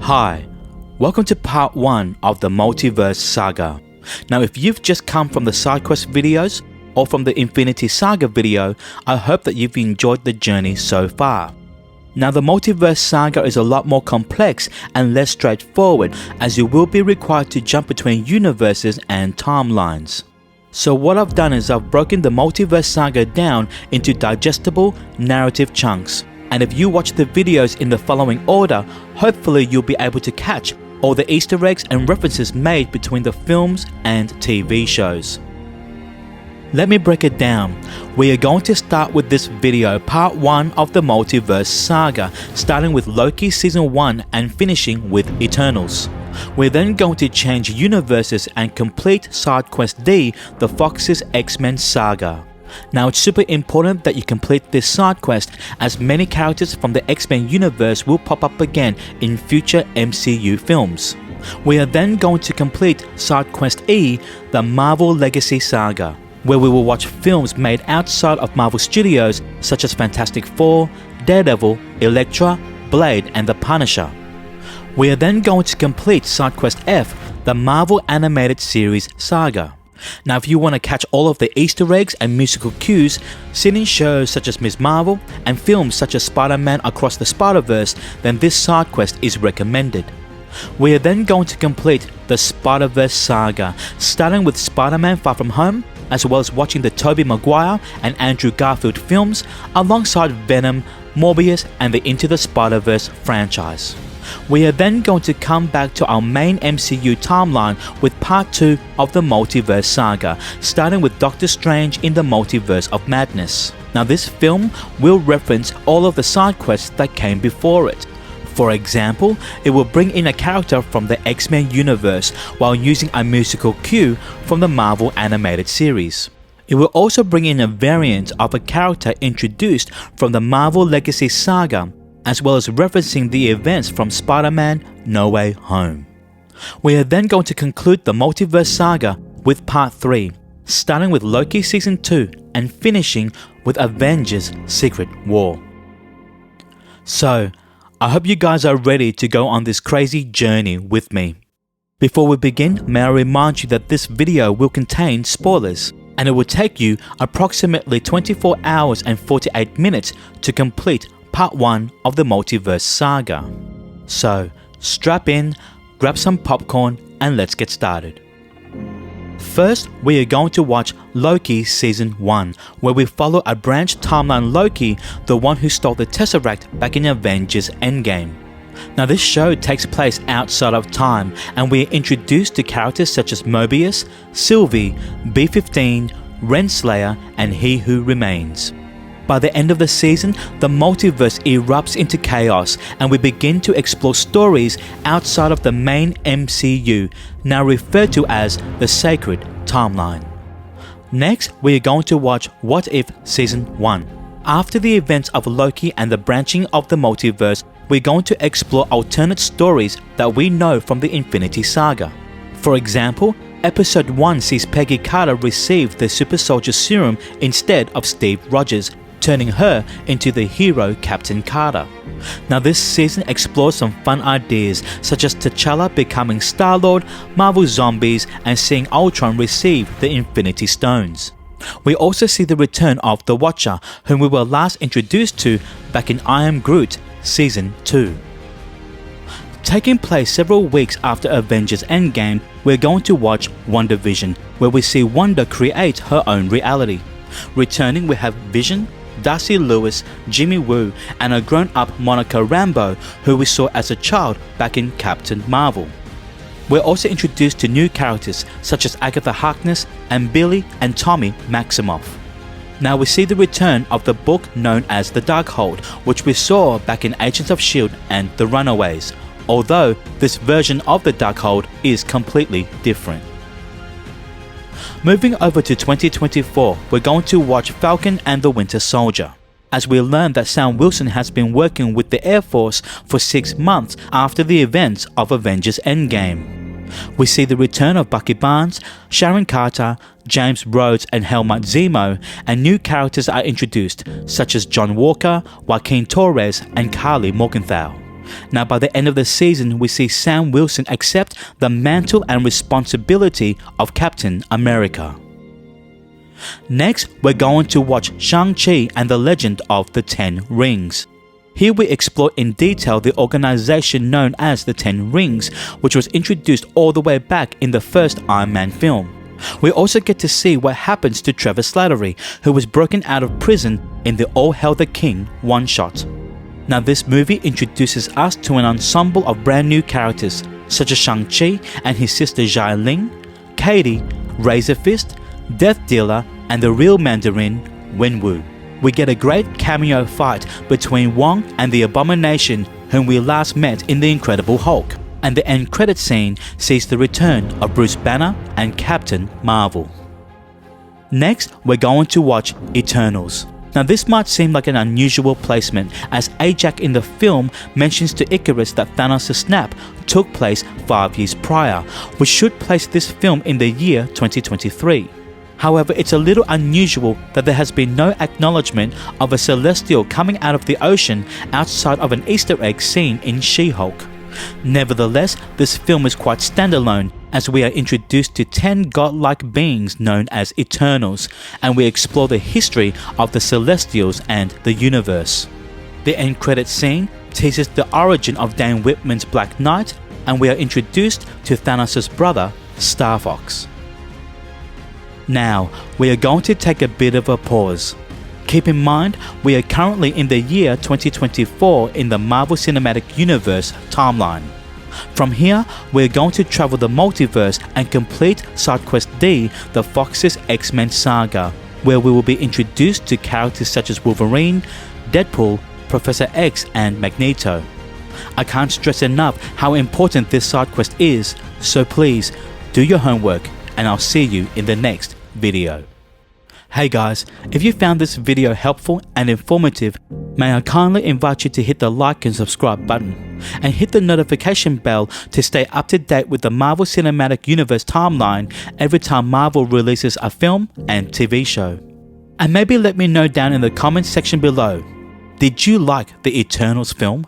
Hi, welcome to part 1 of the Multiverse Saga. Now if you've just come from the side quest videos or from the Infinity Saga video, I hope that you've enjoyed the journey so far. Now the Multiverse Saga is a lot more complex and less straightforward, as you will be required to jump between universes and timelines. So what I've done is I've broken the Multiverse Saga down into digestible narrative chunks. And if you watch the videos in the following order, hopefully you'll be able to catch all the Easter eggs and references made between the films and TV shows. Let me break it down. We are going to start with this video, part 1 of the Multiverse Saga, starting with Loki season 1 and finishing with Eternals. We're then going to change universes and complete side quest D, the Fox's X-Men saga. Now it's super important that you complete this side quest, as many characters from the X-Men universe will pop up again in future MCU films. We are then going to complete side quest E, the Marvel Legacy Saga, where we will watch films made outside of Marvel Studios such as Fantastic Four, Daredevil, Elektra, Blade and The Punisher. We are then going to complete side quest F, the Marvel Animated Series Saga. Now if you want to catch all of the Easter eggs and musical cues seen in shows such as Ms. Marvel and films such as Spider-Man Across the Spider-Verse, then this side quest is recommended. We are then going to complete the Spider-Verse Saga, starting with Spider-Man Far From Home, as well as watching the Tobey Maguire and Andrew Garfield films alongside Venom, Morbius and the Into the Spider-Verse franchise. We are then going to come back to our main MCU timeline with part 2 of the Multiverse Saga, starting with Doctor Strange in the Multiverse of Madness. Now this film will reference all of the side quests that came before it. For example, it will bring in a character from the X-Men universe while using a musical cue from the Marvel Animated Series. It will also bring in a variant of a character introduced from the Marvel Legacy Saga, as well as referencing the events from Spider-Man No Way Home. We are then going to conclude the Multiverse Saga with part 3, starting with Loki season 2 and finishing with Avengers Secret War. So, I hope you guys are ready to go on this crazy journey with me. Before we begin, may I remind you that this video will contain spoilers, and it will take you approximately 24 hours and 48 minutes to complete part 1 of the Multiverse Saga. So, strap in, grab some popcorn and let's get started. First, we are going to watch Loki season 1, where we follow a branch timeline Loki, the one who stole the Tesseract back in Avengers Endgame. Now this show takes place outside of time, and we are introduced to characters such as Mobius, Sylvie, B-15, Renslayer and He Who Remains. By the end of the season, the multiverse erupts into chaos and we begin to explore stories outside of the main MCU, now referred to as the Sacred Timeline. Next, we are going to watch What If Season 1. After the events of Loki and the branching of the multiverse, we're going to explore alternate stories that we know from the Infinity Saga. For example, Episode 1 sees Peggy Carter receive the Super Soldier Serum instead of Steve Rogers, turning her into the hero Captain Carter. Now this season explores some fun ideas such as T'Challa becoming Star-Lord, Marvel Zombies and seeing Ultron receive the Infinity Stones. We also see the return of the Watcher, whom we were last introduced to back in I Am Groot Season 2. Taking place several weeks after Avengers Endgame, we're going to watch WandaVision, where we see Wanda create her own reality. Returning, we have Vision, Darcy Lewis, Jimmy Woo and a grown-up Monica Rambeau, who we saw as a child back in Captain Marvel. We're also introduced to new characters such as Agatha Harkness and Billy and Tommy Maximoff. Now we see the return of the book known as The Darkhold, which we saw back in Agents of S.H.I.E.L.D. and The Runaways, although this version of The Darkhold is completely different. Moving over to 2024, we're going to watch Falcon and the Winter Soldier, as we learn that Sam Wilson has been working with the Air Force for 6 months after the events of Avengers Endgame. We see the return of Bucky Barnes, Sharon Carter, James Rhodes and Helmut Zemo, and new characters are introduced such as John Walker, Joaquin Torres and Carly Morgenthau. Now by the end of the season, we see Sam Wilson accept the mantle and responsibility of Captain America. Next, we're going to watch Shang-Chi and the Legend of the Ten Rings. Here we explore in detail the organization known as the Ten Rings, which was introduced all the way back in the first Iron Man film. We also get to see what happens to Trevor Slattery, who was broken out of prison in the All Hail the King one-shot. Now this movie introduces us to an ensemble of brand new characters, such as Shang-Chi and his sister Jai Ling, Katie, Razor Fist, Death Dealer, and the real Mandarin, Wenwu. We get a great cameo fight between Wong and the Abomination, whom we last met in The Incredible Hulk. And the end credit scene sees the return of Bruce Banner and Captain Marvel. Next, we're going to watch Eternals. Now this might seem like an unusual placement, as Ajak in the film mentions to Icarus that Thanos' snap took place 5 years prior, which should place this film in the year 2023. However, it's a little unusual that there has been no acknowledgement of a celestial coming out of the ocean outside of an Easter egg seen in She-Hulk. Nevertheless, this film is quite standalone, as we are introduced to 10 godlike beings known as Eternals, and we explore the history of the Celestials and the universe. The end credit scene teases the origin of Dan Whitman's Black Knight, and we are introduced to Thanos' brother, Star Fox. Now, we are going to take a bit of a pause. Keep in mind, we are currently in the year 2024 in the Marvel Cinematic Universe timeline. From here, we are going to travel the multiverse and complete Side Quest D, the Fox's X-Men saga, where we will be introduced to characters such as Wolverine, Deadpool, Professor X, and Magneto. I can't stress enough how important this side quest is, so please do your homework, and I'll see you in the next video. Hey guys, if you found this video helpful and informative, may I kindly invite you to hit the like and subscribe button, and hit the notification bell to stay up to date with the Marvel Cinematic Universe timeline every time Marvel releases a film and TV show. And maybe let me know down in the comments section below, did you like the Eternals film?